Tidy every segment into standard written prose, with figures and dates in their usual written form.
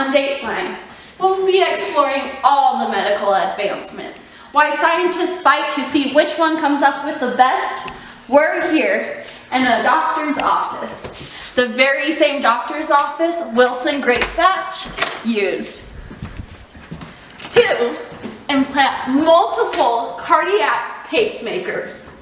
On Dateline, we'll be exploring all the medical advancements, why scientists fight to see which one comes up with the best. We're here in a doctor's office, the very same doctor's office Wilson Greatbatch used to implant multiple cardiac pacemakers.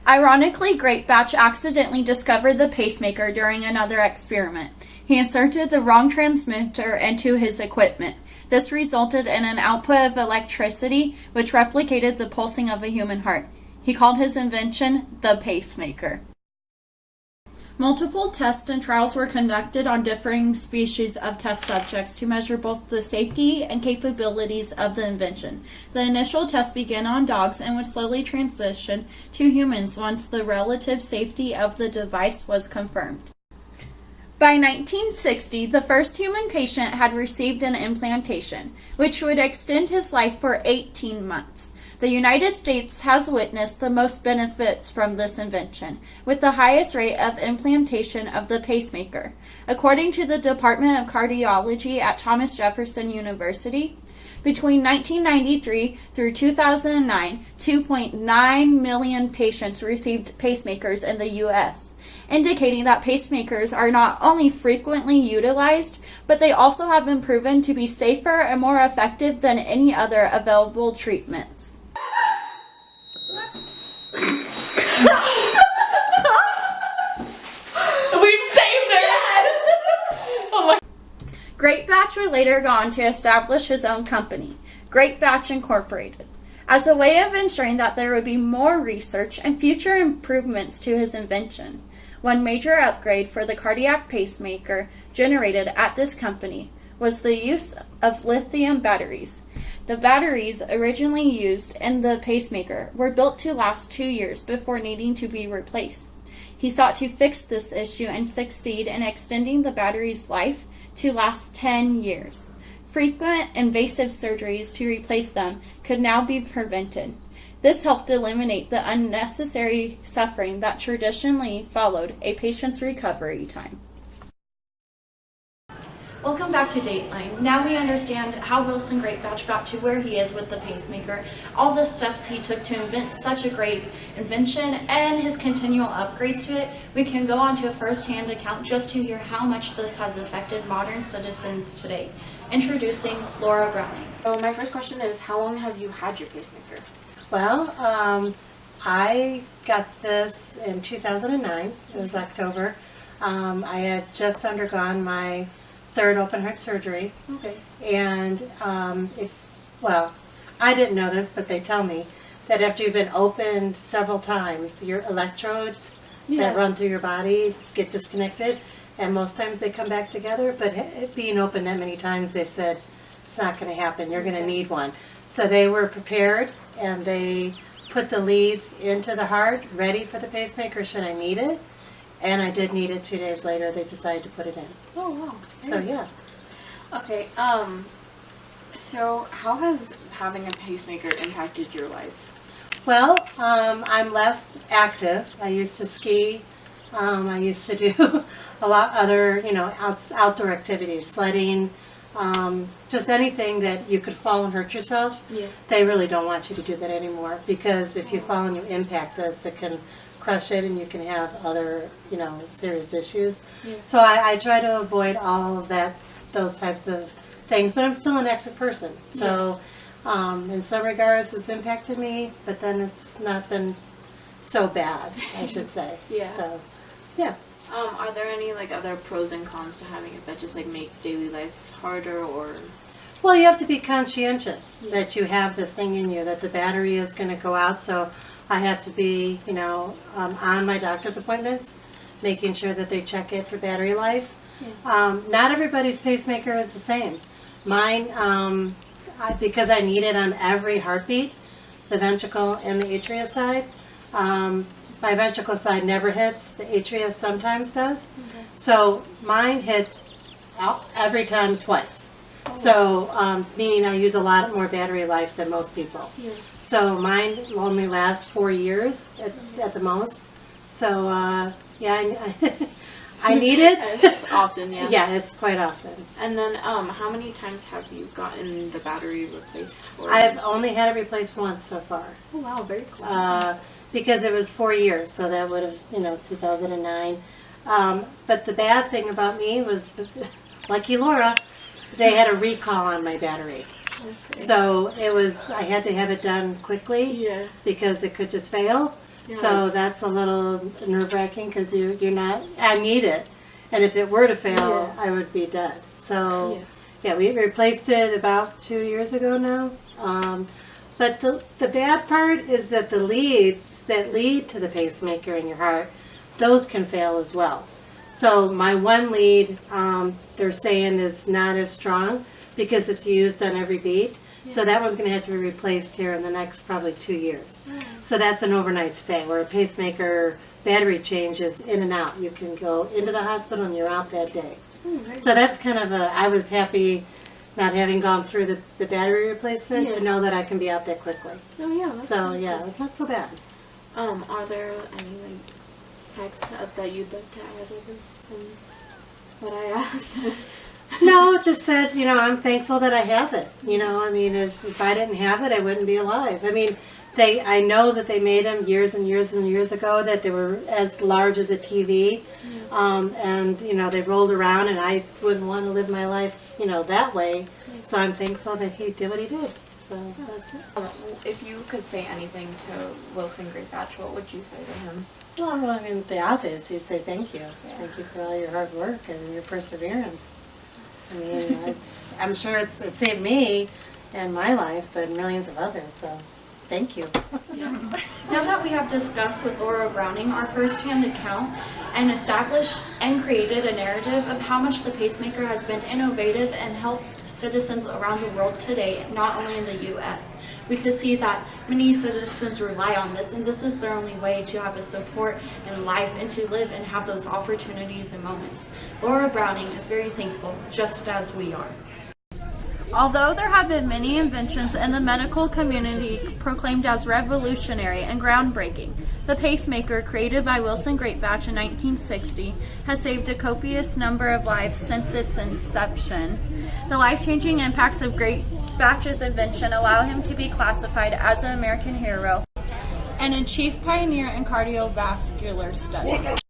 Ironically, Greatbatch accidentally discovered the pacemaker during another experiment. He inserted the wrong transmitter into his equipment. This resulted in an output of electricity which replicated the pulsing of a human heart. He called his invention the pacemaker. Multiple tests and trials were conducted on differing species of test subjects to measure both the safety and capabilities of the invention. The initial test began on dogs and would slowly transition to humans once the relative safety of the device was confirmed. By 1960, the first human patient had received an implantation, which would extend his life for 18 months. The United States has witnessed the most benefits from this invention, with the highest rate of implantation of the pacemaker. According to the Department of Cardiology at Thomas Jefferson University, between 1993 through 2009, 2.9 million patients received pacemakers in the U.S., indicating that pacemakers are not only frequently utilized, but they also have been proven to be safer and more effective than any other available treatments. We've saved it! Yes! Oh my. Greatbatch would later go on to establish his own company, Greatbatch Incorporated, as a way of ensuring that there would be more research and future improvements to his invention. One major upgrade for the cardiac pacemaker generated at this company was the use of lithium batteries. The batteries originally used in the pacemaker were built to last 2 years before needing to be replaced. He sought to fix this issue and succeed in extending the battery's life to last 10 years. Frequent invasive surgeries to replace them could now be prevented. This helped eliminate the unnecessary suffering that traditionally followed a patient's recovery time. Welcome back to Dateline. Now we understand how Wilson Greatbatch got to where he is with the pacemaker, all the steps he took to invent such a great invention, and his continual upgrades to it. We can go on to a first-hand account just to hear how much this has affected modern citizens today. Introducing Laura Browning. So my first question is, how long have you had your pacemaker? Well, I got this in 2009. It was October. I had just undergone my third open heart surgery. Okay. And I didn't know this, but they tell me that after you've been opened several times, your electrodes that run through your body get disconnected, and most times they come back together. But being open that many times, they said it's not going to happen. You're going to need one. So they were prepared, and they put the leads into the heart, ready for the pacemaker should I need it. And I did need it. 2 days later, they decided to put it in. Oh, wow. So, yeah. Okay, so how has having a pacemaker impacted your life? Well, I'm less active. I used to ski. I used to do a lot other, outdoor activities, sledding, just anything that you could fall and hurt yourself. Yeah. They really don't want you to do that anymore, because if you fall and you impact this, it can crush it and you can have other, serious issues. Yeah. So I try to avoid all of those types of things, but I'm still an active person. So in some regards it's impacted me, but then it's not been so bad, I should say. Yeah. So, yeah. Are there any other pros and cons to having it that just make daily life harder, or? Well, you have to be conscientious that you have this thing in you, that the battery is going to go out. So I had to be, on my doctor's appointments, making sure that they check it for battery life. Yeah. Not everybody's pacemaker is the same. Mine, because I need it on every heartbeat, the ventricle and the atria side. My ventricle side never hits. The atria sometimes does. Okay. So mine hits every time twice. So, meaning I use a lot more battery life than most people. Yeah. So mine only lasts 4 years at the most. So, I need it. It's often, yeah. Yeah, it's quite often. And then, how many times have you gotten the battery replaced for? I've only had it replaced once so far. Oh wow, very cool. Because it was 4 years, so that would have, 2009. But the bad thing about me was, lucky Laura, they had a recall on my battery. Okay. So I had to have it done quickly Yeah. because it could just fail. So Yes. that's a little nerve-wracking because you're not, I need it. And if it were to fail, Yeah. I would be dead. So yeah, we replaced it about 2 years ago now. But the bad part is that the leads that lead to the pacemaker in your heart, those can fail as well. So my one lead, they're saying it's not as strong because it's used on every beat. So that one's going to have to be replaced here in the next probably 2 years. So that's an overnight stay where a pacemaker battery changes in and out. You can go into the hospital and you're out that day. So that's kind of I was happy not having gone through the battery replacement to know that I can be out that quickly. Oh yeah. That's So really yeah, cool. it's not so bad. Are there any facts that you'd like to add over from what I asked? No, just that, I'm thankful that I have it. I mean, if I didn't have it, I wouldn't be alive. I mean, I know that they made them years and years and years ago, that they were as large as a TV. And, they rolled around, and I wouldn't want to live my life, that way. So I'm thankful that he did what he did. So that's it. If you could say anything to Wilson Greatbatch, what would you say to him? Well, I mean, the obvious, you say thank you. Thank you for all your hard work and your perseverance. I mean, I'm sure it saved me and my life, but millions of others, so thank you. Now that we have discussed with Laura Browning our first-hand account and established and created a narrative of how much the pacemaker has been innovative and helped citizens around the world today, not only in the U.S., we could see that many citizens rely on this, and this is their only way to have a support in life and to live and have those opportunities and moments. Laura Browning is very thankful, just as we are. Although there have been many inventions in the medical community proclaimed as revolutionary and groundbreaking, the pacemaker, created by Wilson Greatbatch in 1960, has saved a copious number of lives since its inception. The life-changing impacts of Greatbatch's invention allow him to be classified as an American hero and a chief pioneer in cardiovascular studies.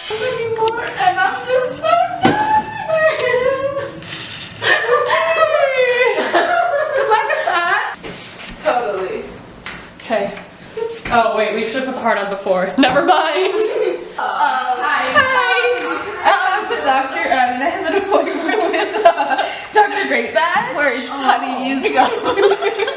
Anymore, and I'm just so done. Good luck with that. Totally. Okay. Oh wait, we should have put the heart on before. Never mind. Hi. I'm the doctor, and I have an appointment with Dr. Greatbatch. Words, honey, use go.